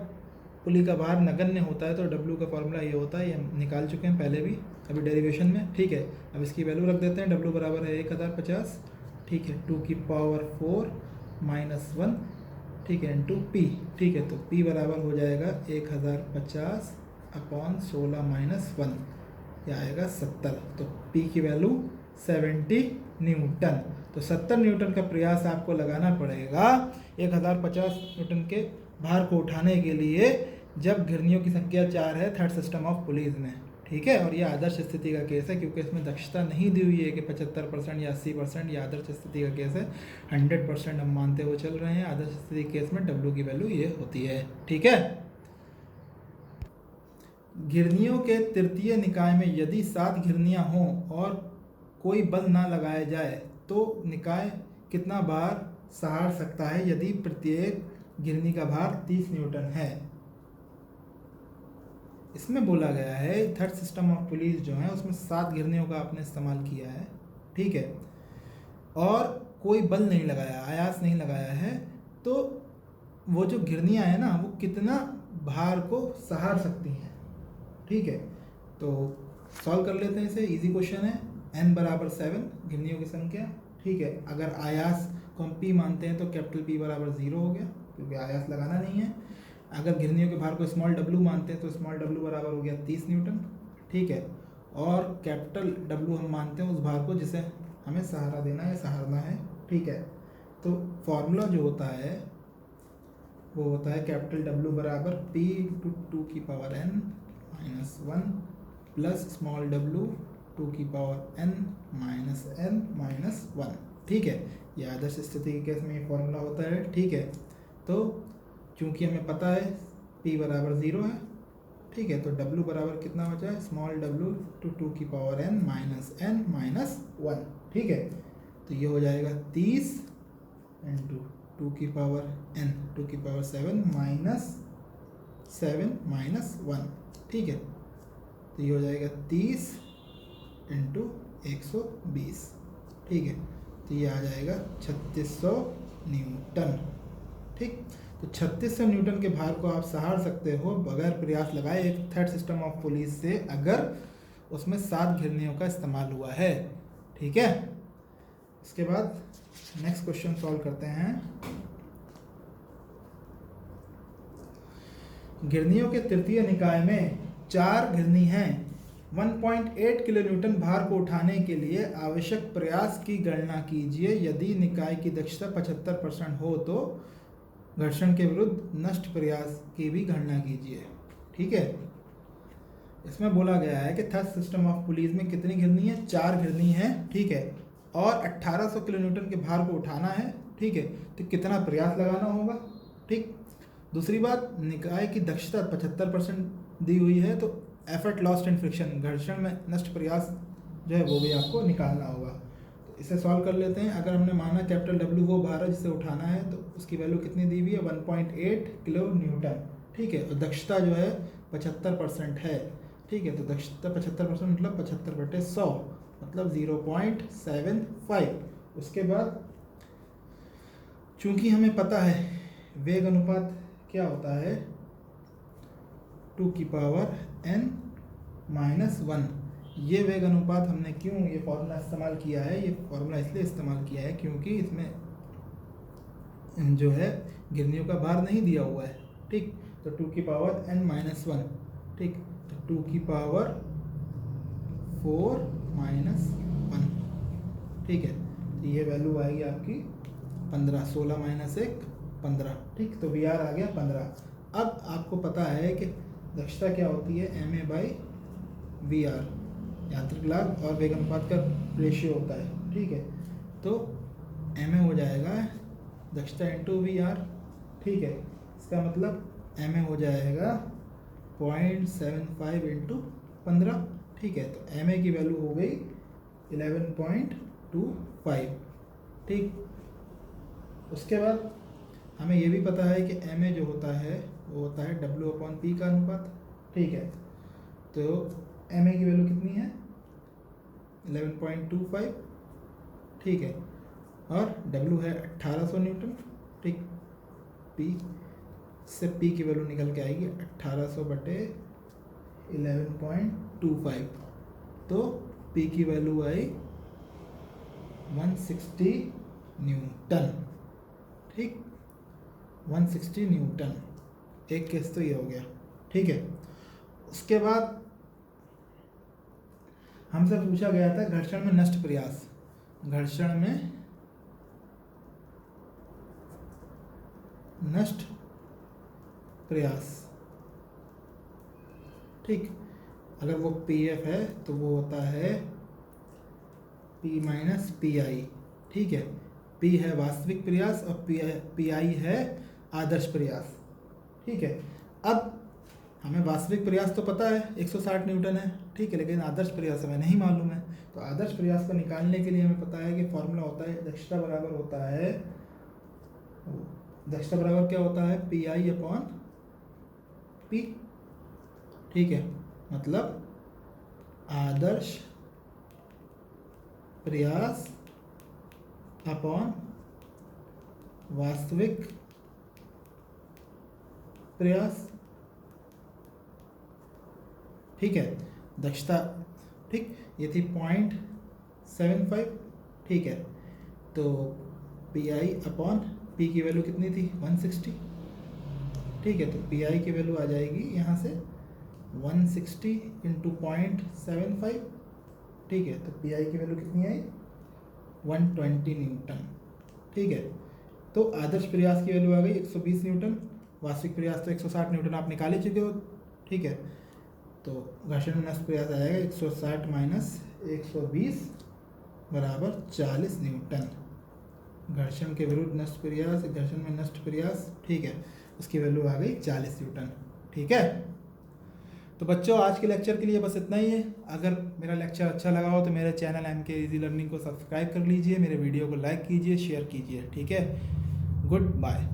[SPEAKER 1] पुली का भार नगण्य होता है तो W का फॉर्मूला ये होता है, ये हम निकाल चुके हैं पहले भी अभी डेरिवेशन में, ठीक है। अब इसकी वैल्यू रख देते हैं, W बराबर है 1050, ठीक है, 2 की पावर 4 - 1, ठीक है, इंटू P, ठीक है। तो P बराबर हो जाएगा 1050 अपॉन 16 - 1, यह आएगा 70। तो P की वैल्यू 70 न्यूटन। तो 70 न्यूटन का प्रयास आपको लगाना पड़ेगा 1050 न्यूटन के भार को उठाने के लिए जब घिरनियों की संख्या 4 है थर्ड सिस्टम ऑफ पुलीज में, ठीक है। और यह आदर्श स्थिति का केस है क्योंकि इसमें दक्षता नहीं दी हुई है कि 75% या 80%, या आदर्श स्थिति का केस है 100% हम मानते हुए चल रहे हैं। आदर्श स्थिति केस में W की वैल्यू ये होती है, ठीक है। घिरनियों के तृतीय निकाय में यदि 7 घिरनियाँ हों और कोई बल ना लगाया जाए तो निकाय कितना भार सहार सकता है यदि प्रत्येक घिरनी का भार 30 न्यूटन है। इसमें बोला गया है थर्ड सिस्टम ऑफ पुलीज जो है उसमें 7 घिरनियों का आपने इस्तेमाल किया है, ठीक है, और कोई बल नहीं लगाया, आयास नहीं लगाया है, तो वो जो घिरनियाँ हैं ना वो कितना भार को सहार सकती हैं, ठीक है। तो सॉल्व कर लेते हैं इसे, इजी क्वेश्चन है। n बराबर 7 घिरनियों की संख्या, ठीक है। अगर आयास को हम P मानते हैं तो कैपिटल P बराबर 0 हो गया क्योंकि आयास लगाना नहीं है। अगर घिरनियों के भार को स्मॉल w मानते हैं तो स्मॉल w बराबर हो गया 30 न्यूटन, ठीक है। और कैपिटल W हम मानते हैं उस भार को जिसे हमें सहारा देना है, सहारना है, ठीक है। तो फॉर्मूला जो होता है वो होता है कैपिटल W बराबर P इंटू 2 की power n - 1 plus small w 2 की पावर n - 1, ठीक है। यह आदर्श स्थिति के केस में ये फॉर्मूला होता है, ठीक है। तो चूंकि हमें पता है P बराबर 0 है, ठीक है, तो W बराबर कितना बचा है स्मॉल w टू 2 की पावर n - 1, ठीक है। तो ये हो जाएगा 30 इंटू 2 की पावर n 2 की पावर 7 माइनस 7 माइनस 1, ठीक है। तो ये हो जाएगा 30 इंटू 120, ठीक है। तो ये आ जाएगा 3600 न्यूटन, ठीक। तो 3600 न्यूटन के भार को आप सहार सकते हो बगैर प्रयास लगाए एक थर्ड सिस्टम ऑफ पुलिस से, अगर उसमें 7 घिरनियों का इस्तेमाल हुआ है, ठीक है। इसके बाद नेक्स्ट क्वेश्चन सॉल्व करते हैं। घिरनियों के तृतीय निकाय में 4 घिरनी हैं। 1.8 किलो न्यूटन भार को उठाने के लिए आवश्यक प्रयास की गणना कीजिए। यदि निकाय की दक्षता 75% हो तो घर्षण के विरुद्ध नष्ट प्रयास की भी गणना कीजिए, ठीक है। इसमें बोला गया है कि थर्ड सिस्टम ऑफ पुलिस में कितनी घिरनी है, 4 घिरनी है, ठीक है। और 1800 किलो न्यूटन के भार को उठाना है, ठीक है। तो कितना प्रयास लगाना होगा, ठीक। दूसरी बात, निकाय की दक्षता 75% दी हुई है, तो एफर्ट लॉस्ट इन फ्रिक्शन, घर्षण में नष्ट प्रयास जो है वो भी आपको निकालना होगा। तो इसे सॉल्व कर लेते हैं। अगर हमने माना कैपिटल डब्ल्यू वो भार है जिसे उठाना है, तो उसकी वैल्यू कितनी दी हुई है, 1.8 किलो न्यूटन, ठीक है। और दक्षता जो है 75% है, ठीक है। तो दक्षता 75% मतलब 75/100 मतलब 0.75। उसके बाद चूंकि हमें पता है वेग अनुपात क्या होता है, 2 की पावर n माइनस 1। ये वेग अनुपात हमने क्यों ये फॉर्मूला इस्तेमाल किया है, ये फॉर्मूला इसलिए इस्तेमाल किया है क्योंकि इसमें जो है घिरनियों का भार नहीं दिया हुआ है, ठीक। तो 2 की पावर n माइनस 1, ठीक। तो 2 की पावर 4 माइनस 1, ठीक है। तो ये वैल्यू आएगी आपकी 15, 16 माइनस 1 15, ठीक। तो वी आर आ गया 15। अब आपको पता है कि दक्षता क्या होती है, M A by V R, यांत्रिक लाभ और वेग अनुपात का रेशियो होता है, ठीक है। तो एम ए हो जाएगा दक्षता इंटू वी आर, ठीक है। इसका मतलब एम ए हो जाएगा 0.75 इंटू 15, ठीक है। तो एम ए की वैल्यू हो गई 11.25, ठीक। उसके बाद हमें ये भी पता है कि एम ए जो होता है वो होता है W/P का अनुपात, ठीक है। तो एम ए की वैल्यू कितनी है, 11.25, ठीक है। और W है 1800 न्यूटन, ठीक। P से P की वैल्यू निकल के आएगी 1800/11.25, तो P की वैल्यू आई 160 न्यूटन, ठीक। 160 न्यूटन, एक केस तो ये हो गया, ठीक है। उसके बाद हमसे पूछा गया था घर्षण में नष्ट प्रयास, घर्षण में नष्ट प्रयास, ठीक। अगर वो पीएफ है तो वो होता है पी माइनस पी आई, ठीक है। पी है वास्तविक प्रयास और पी आई है आदर्श प्रयास, ठीक है। अब हमें वास्तविक प्रयास तो पता है 160 न्यूटन है, ठीक है, लेकिन आदर्श प्रयास हमें नहीं मालूम है। तो आदर्श प्रयास को निकालने के लिए हमें पता है कि फॉर्मूला होता है दक्षता बराबर होता है, दक्षता बराबर क्या होता है, पी आई अपॉन पी, ठीक है। मतलब आदर्श प्रयास अपॉन वास्तविक प्रयास, ठीक है। दक्षता, ठीक, ये थी 0.75, ठीक है। तो पी आई अपॉन पी की वैल्यू कितनी थी, 160, ठीक है। तो पी आई की वैल्यू आ जाएगी यहाँ से 160 इंटू 0.75, ठीक है। तो पी आई की वैल्यू कितनी आई, 120 न्यूटन, ठीक है। तो आदर्श प्रयास की वैल्यू आ गई 120 न्यूटन, वास्तविक प्रयास तो 160 न्यूटन आप निकाल ही चुके हो, ठीक है। तो घर्षण में नष्ट प्रयास आएगा 160 माइनस 120 बराबर 40 न्यूटन। घर्षण के विरुद्ध नष्ट प्रयास, घर्षण में नष्ट प्रयास, ठीक है, उसकी वैल्यू आ गई 40 न्यूटन, ठीक है। तो बच्चों आज के लेक्चर के लिए बस इतना ही है। अगर मेरा लेक्चर अच्छा लगा हो तो मेरे चैनल MK इजी लर्निंग को सब्सक्राइब कर लीजिए, मेरे वीडियो को लाइक कीजिए, शेयर कीजिए। ठीक है, गुड बाय।